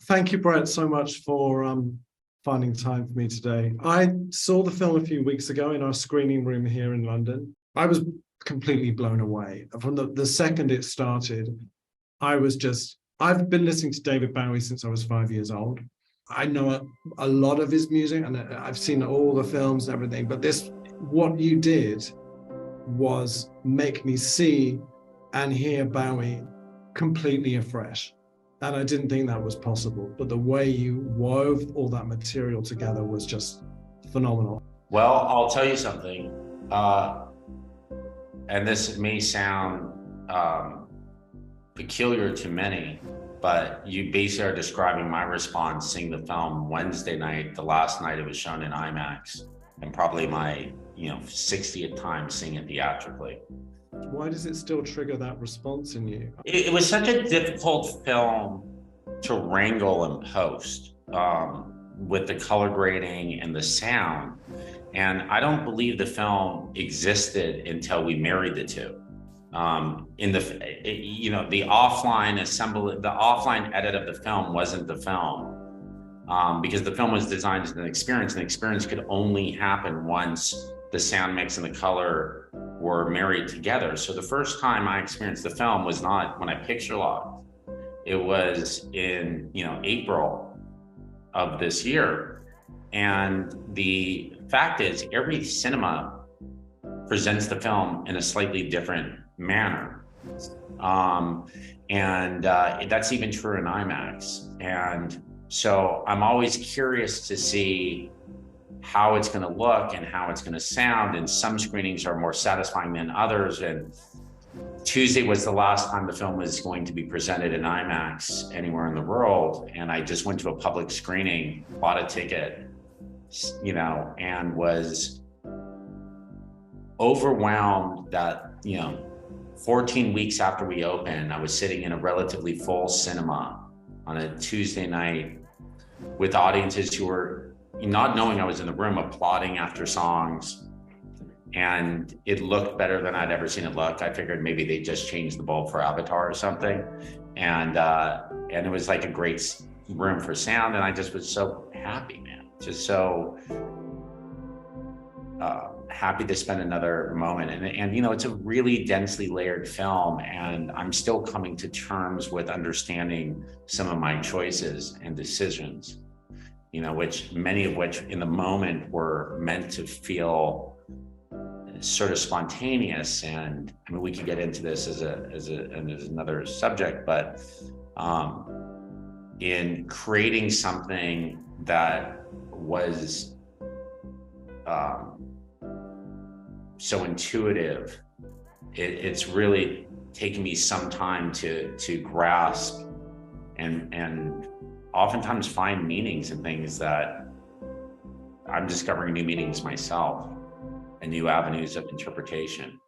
Thank you, Brett, so much for finding time for me today. I saw the film a few weeks ago in our screening room here in London. I was completely blown away. From the second it started, I've been listening to David Bowie since I was 5 years old. I know a lot of his music and I've seen all the films and everything, but what you did was make me see and hear Bowie completely afresh. And I didn't think that was possible, but the way you wove all that material together was just phenomenal. Well, I'll tell you something, and this may sound peculiar to many, but you basically are describing my response seeing the film Wednesday night, the last night it was shown in IMAX, and probably my 60th time seeing it theatrically. Why does it still trigger that response in you? It was such a difficult film to wrangle and post with the color grading and the sound. And I don't believe the film existed until we married the two. The offline edit of the film wasn't the film because the film was designed as an experience, and the experience could only happen once the sound mix and the color were married together. So the first time I experienced the film was not when I picture locked. It was in April of this year. And the fact is, every cinema presents the film in a slightly different manner. That's even true in IMAX. And so I'm always curious to see how it's going to look and how it's going to sound. And some screenings are more satisfying than others. And Tuesday was the last time the film was going to be presented in IMAX anywhere in the world. And I just went to a public screening, bought a ticket, and was overwhelmed that, 14 weeks after we opened, I was sitting in a relatively full cinema on a Tuesday night with audiences who were, not knowing I was in the room, applauding after songs, and it looked better than I'd ever seen it look. I figured maybe they just changed the bulb for Avatar or something, and it was like a great room for sound, and I just was so happy, man, just so happy to spend another moment. And it's a really densely layered film, and I'm still coming to terms with understanding some of my choices and decisions. Many of which in the moment were meant to feel sort of spontaneous. And I mean, we could get into this as another subject, but in creating something that was so intuitive, it's really taken me some time to grasp and oftentimes find meanings in things that I'm discovering new meanings myself and new avenues of interpretation.